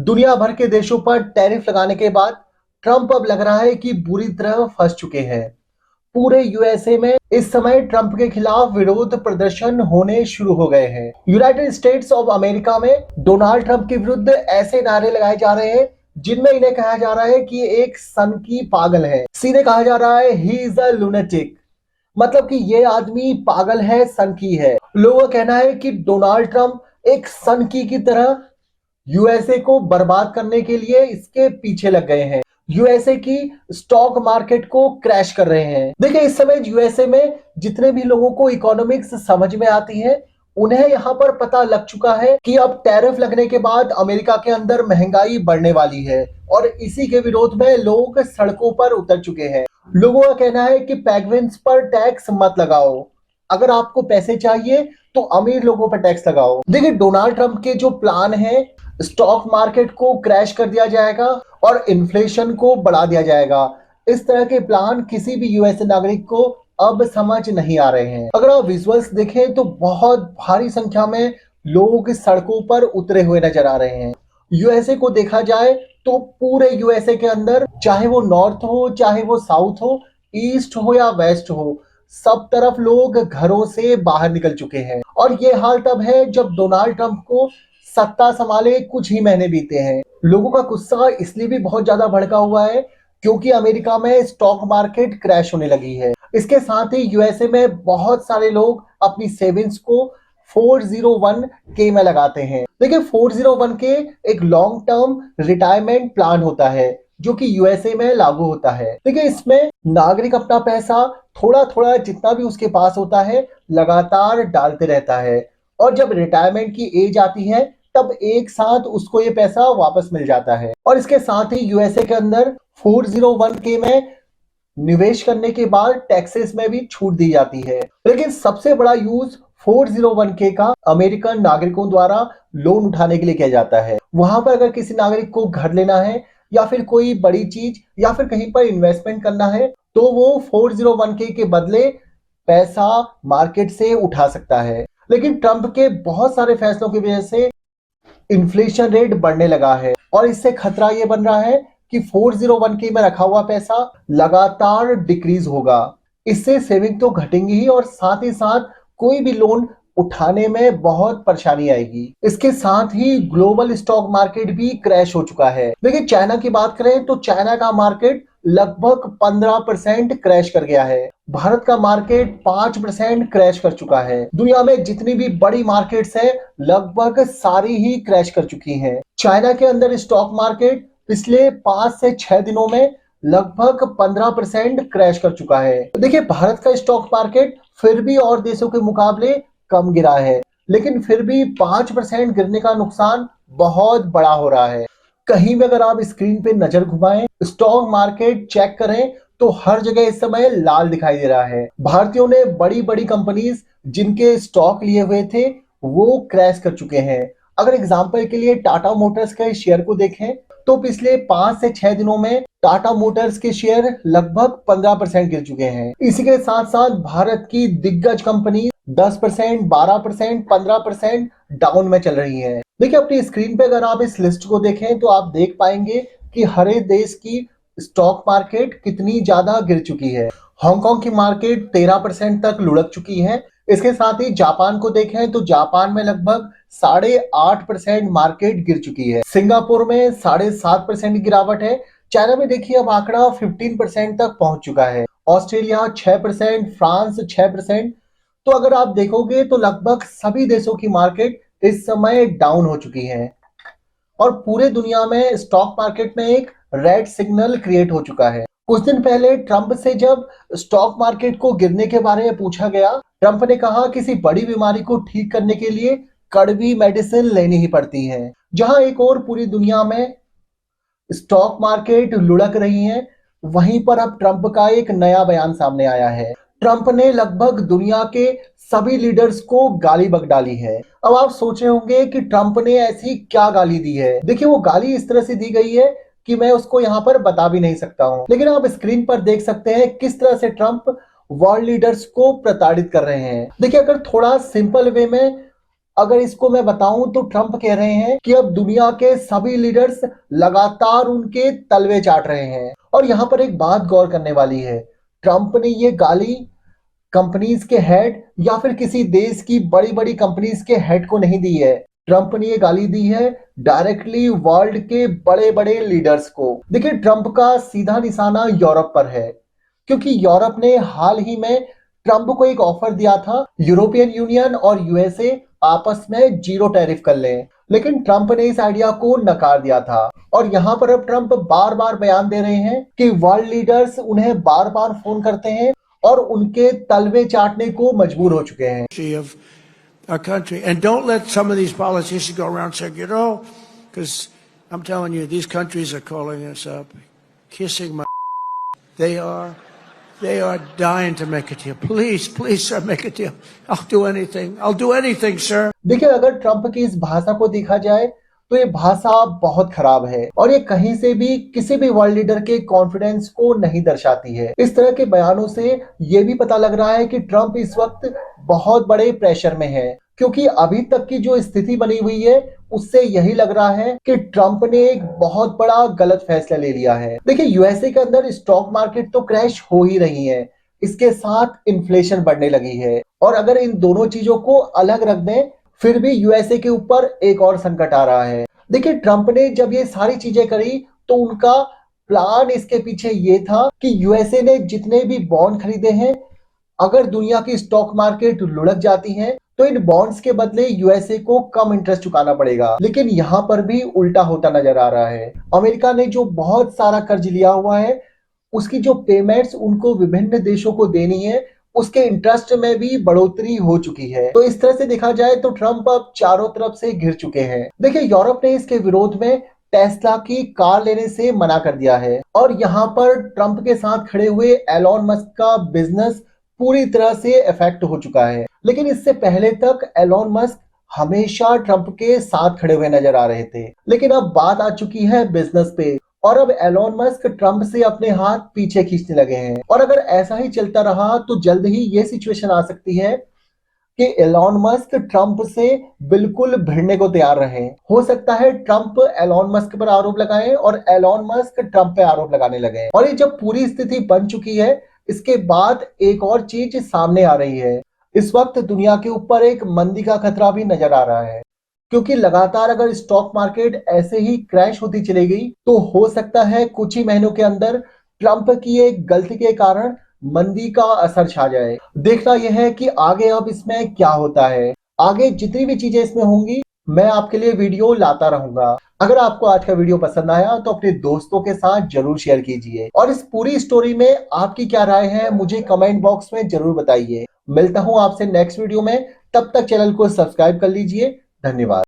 दुनिया भर के देशों पर टैरिफ लगाने के बाद ट्रंप अब लग रहा है कि बुरी तरह फंस चुके हैं। पूरे यूएसए में इस समय ट्रंप के खिलाफ विरोध प्रदर्शन होने शुरू हो गए हैं। यूनाइटेड स्टेट्स ऑफ अमेरिका में डोनाल्ड ट्रंप के विरुद्ध ऐसे नारे लगाए जा रहे हैं जिनमें इन्हें कहा जा रहा है कि ये एक सनकी पागल है। सीधे कहा जा रहा है ही इज अ लुनेटिक, मतलब कि ये आदमी पागल है, सनकी है। लोगों का कहना है कि डोनाल्ड ट्रंप एक सनकी की तरह यूएसए को बर्बाद करने के लिए इसके पीछे लग गए हैं। यूएसए की स्टॉक मार्केट को क्रैश कर रहे हैं। देखिए, इस समय यूएसए में जितने भी लोगों को इकोनॉमिक्स समझ में आती है उन्हें यहाँ पर पता लग चुका है कि अब टैरिफ लगने के बाद अमेरिका के अंदर महंगाई बढ़ने वाली है और इसी के विरोध में लोग सड़कों पर उतर चुके हैं। लोगों का कहना है कि पेंगुइन्स पर टैक्स मत लगाओ, अगर आपको पैसे चाहिए तो अमीर लोगों पर टैक्स लगाओ। देखिए, डोनाल्ड ट्रंप के जो प्लान है, स्टॉक मार्केट को क्रैश कर दिया जाएगा और इन्फ्लेशन को बढ़ा दिया जाएगा, इस तरह के प्लान किसी भी यूएसए नागरिक को अब समझ नहीं आ रहे हैं। अगर आप विजुअल्स देखें तो बहुत भारी संख्या में लोग सड़कों पर उतरे हुए नजर आ रहे हैं। यूएसए को देखा जाए तो पूरे यूएसए के अंदर, चाहे वो नॉर्थ हो चाहे वो साउथ हो, ईस्ट हो या वेस्ट हो, सब तरफ लोग घरों से बाहर निकल चुके हैं। और ये हाल तब है जब डोनाल्ड ट्रंप को सत्ता संभाले कुछ ही महीने बीते हैं। लोगों का गुस्सा इसलिए भी बहुत ज्यादा भड़का हुआ है क्योंकि अमेरिका में स्टॉक मार्केट क्रैश होने लगी है। इसके साथ ही यूएसए में बहुत सारे लोग अपनी सेविंग्स को 401k में लगाते हैं। देखिए, 401k एक लॉन्ग टर्म रिटायरमेंट प्लान होता है जो कि यूएसए में लागू होता है। देखिए, इसमें नागरिक अपना पैसा थोड़ा थोड़ा जितना भी उसके पास होता है लगातार डालते रहता है और जब रिटायरमेंट की एज आती है तब एक साथ उसको ये पैसा वापस मिल जाता है। और इसके साथ ही यूएसए के अंदर 401k में निवेश करने के बाद टैक्सेस में भी छूट दी जाती है। लेकिन सबसे बड़ा यूज 401k का अमेरिकन नागरिकों द्वारा लोन उठाने के लिए किया जाता है। वहां पर अगर किसी नागरिक को घर लेना है या फिर कोई बड़ी चीज या फिर कहीं पर इन्वेस्टमेंट करना है तो वो 401k के बदले पैसा मार्केट से उठा सकता है। लेकिन ट्रंप के बहुत सारे फैसलों की वजह से इन्फ्लेशन रेट बढ़ने लगा है और इससे खतरा यह बन रहा है कि 401k में रखा हुआ पैसा लगातार डिक्रीज होगा। इससे सेविंग तो घटेंगी ही और साथ ही साथ कोई भी लोन उठाने में बहुत परेशानी आएगी। इसके साथ ही ग्लोबल स्टॉक मार्केट भी क्रैश हो चुका है। देखिए, चाइना की बात करें तो चाइना का मार्केट लगभग 15% क्रैश कर गया है। भारत का मार्केट 5% क्रैश कर चुका है। दुनिया में जितनी भी बड़ी मार्केट्स है लगभग सारी ही क्रैश कर चुकी हैं। चाइना के अंदर स्टॉक मार्केट पिछले 5 से 6 दिनों में लगभग 15% क्रैश कर चुका है। देखिए, भारत का स्टॉक मार्केट फिर भी और देशों के मुकाबले कम गिरा है, लेकिन फिर भी 5% गिरने का नुकसान बहुत बड़ा हो रहा है। कहीं भी अगर आप स्क्रीन पे नजर घुमाएं, स्टॉक मार्केट चेक करें तो हर जगह इस समय लाल दिखाई दे रहा है। भारतीयों ने बड़ी बड़ी कंपनीज जिनके स्टॉक लिए हुए थे वो क्रैश कर चुके हैं। अगर एग्जांपल के लिए टाटा मोटर्स के शेयर को देखें तो पिछले 5 से 6 दिनों में टाटा मोटर्स के शेयर लगभग 15% गिर चुके हैं। इसी के साथ साथ भारत की दिग्गज कंपनी 10%, 12%, 15% डाउन में चल रही है। देखिए, अपनी स्क्रीन पे अगर आप इस लिस्ट को देखें तो आप देख पाएंगे कि हर एक देश की स्टॉक मार्केट कितनी ज्यादा गिर चुकी है। हांगकांग की मार्केट 13% तक लुढ़क चुकी है। इसके साथ ही जापान को देखें तो जापान में लगभग 8.5% मार्केट गिर चुकी है। सिंगापुर में 7.5% गिरावट है। चाइना में देखिए अब आंकड़ा 15% तक पहुंच चुका है। Australia 6%, France 6%। तो अगर आप देखोगे तो लगभग सभी देशों की मार्केट इस समय डाउन हो चुकी है और पूरे दुनिया में स्टॉक मार्केट में एक रेड सिग्नल क्रिएट हो चुका है। कुछ दिन पहले ट्रंप से जब स्टॉक मार्केट को गिरने के बारे में पूछा गया, ट्रंप ने कहा किसी बड़ी बीमारी को ठीक करने के लिए कड़वी मेडिसिन लेनी ही पड़ती है। जहां एक और पूरी दुनिया में स्टॉक मार्केट लुढ़क रही है, वहीं पर अब ट्रंप का एक नया बयान सामने आया है। ट्रंप ने लगभग दुनिया के सभी लीडर्स को गाली बक डाली है। अब आप सोच रहे होंगे कि ट्रंप ने ऐसी क्या गाली दी है। देखिए, वो गाली इस तरह से दी गई है कि मैं उसको यहाँ पर बता भी नहीं सकता हूँ, लेकिन आप स्क्रीन पर देख सकते हैं किस तरह से ट्रंप वर्ल्ड लीडर्स को प्रताड़ित कर रहे हैं। देखिए, अगर थोड़ा सिंपल वे में अगर इसको मैं बताऊं तो ट्रंप कह रहे हैं कि अब दुनिया के सभी लीडर्स लगातार उनके तलवे चाट रहे हैं। और यहाँ पर एक बात गौर करने वाली है, ट्रंप ने ये गाली कंपनीज के हेड या फिर किसी देश की बड़ी बड़ी कंपनीज के हेड को नहीं दी है। ट्रंप ने ये गाली दी है डायरेक्टली वर्ल्ड के बड़े बड़े लीडर्स को। देखिए, ट्रंप का सीधा निशाना यूरोप पर है, क्योंकि यूरोप ने हाल ही में ट्रंप को एक ऑफर दिया था, यूरोपियन यूनियन और यूएसए आपस में जीरो टैरिफ कर लें, लेकिन ट्रंप ने इस आइडिया को नकार दिया था। और यहाँ पर अब ट्रंप बार बार बयान दे रहे हैं कि वर्ल्ड लीडर्स उन्हें बार बार फोन करते हैं और उनके तलवे चाटने को मजबूर हो चुके हैं। of our country. And don't let some of these politicians go around saying, you know, because I'm telling you, these countries are calling us up, kissing my. They are dying to make a deal. Please, please, sir, make a deal. I'll do anything. I'll do anything, sir. देखिए, अगर Trump की इस भाषा को देखा जाए तो ये भाषा बहुत खराब है और ये कहीं से भी किसी भी वर्ल्ड लीडर के कॉन्फिडेंस को नहीं दर्शाती है। इस तरह के बयानों से ये भी पता लग रहा है कि ट्रंप इस वक्त बहुत बड़े प्रेशर में है, क्योंकि अभी तक की जो स्थिति बनी हुई है उससे यही लग रहा है कि ट्रंप ने एक बहुत बड़ा गलत फैसला ले लिया है। देखिए, यूएसए के अंदर स्टॉक मार्केट तो क्रैश हो ही रही है, इसके साथ इन्फ्लेशन बढ़ने लगी है, और अगर इन दोनों चीजों को अलग रख दें फिर भी यूएसए के ऊपर एक और संकट आ रहा है। देखिए, ट्रंप ने जब ये सारी चीजें करी तो उनका प्लान इसके पीछे ये था कि यूएसए ने जितने भी बॉन्ड खरीदे हैं, अगर दुनिया की स्टॉक मार्केट लुढ़क जाती है तो इन बॉन्ड्स के बदले यूएसए को कम इंटरेस्ट चुकाना पड़ेगा। लेकिन यहाँ पर भी उल्टा होता नजर आ रहा है। अमेरिका ने जो बहुत सारा कर्ज लिया हुआ है उसकी जो पेमेंट्स उनको विभिन्न देशों को देनी है उसके इंटरेस्ट में भी बढ़ोतरी हो चुकी है। तो इस तरह से देखा जाए तो ट्रंप अब चारों तरफ से घिर चुके हैं। देखिए, यूरोप ने इसके विरोध में टेस्ला की कार लेने से मना कर दिया है और यहाँ पर ट्रंप के साथ खड़े हुए एलॉन मस्क का बिजनेस पूरी तरह से इफेक्ट हो चुका है। लेकिन इससे पहले तक एलॉन मस्क हमेशा ट्रंप के साथ खड़े हुए नजर आ रहे थे, लेकिन अब बात आ चुकी है बिजनेस पे और अब एलॉन मस्क ट्रंप से अपने हाथ पीछे खींचने लगे हैं। और अगर ऐसा ही चलता रहा तो जल्द ही ये सिचुएशन आ सकती है कि एलॉन मस्क ट्रंप से बिल्कुल भिड़ने को तैयार रहे। हो सकता है ट्रंप एलॉन मस्क पर आरोप लगाए और एलॉन मस्क ट्रंप पे आरोप लगाने लगे। और ये जब पूरी स्थिति बन चुकी है, इसके बाद एक और चीज सामने आ रही है। इस वक्त दुनिया के ऊपर एक मंदी का खतरा भी नजर आ रहा है, क्योंकि लगातार अगर स्टॉक मार्केट ऐसे ही क्रैश होती चलेगी तो हो सकता है कुछ ही महीनों के अंदर ट्रंप की एक गलती के कारण मंदी का असर छा जाए। देखना यह है कि आगे अब इसमें क्या होता है। आगे जितनी भी चीजें इसमें होंगी मैं आपके लिए वीडियो लाता रहूंगा। अगर आपको आज का वीडियो पसंद आया तो अपने दोस्तों के साथ जरूर शेयर कीजिए और इस पूरी स्टोरी में आपकी क्या राय है मुझे कमेंट बॉक्स में जरूर बताइए। मिलता हूं आपसे नेक्स्ट वीडियो में, तब तक चैनल को सब्सक्राइब कर लीजिए। धन्यवाद।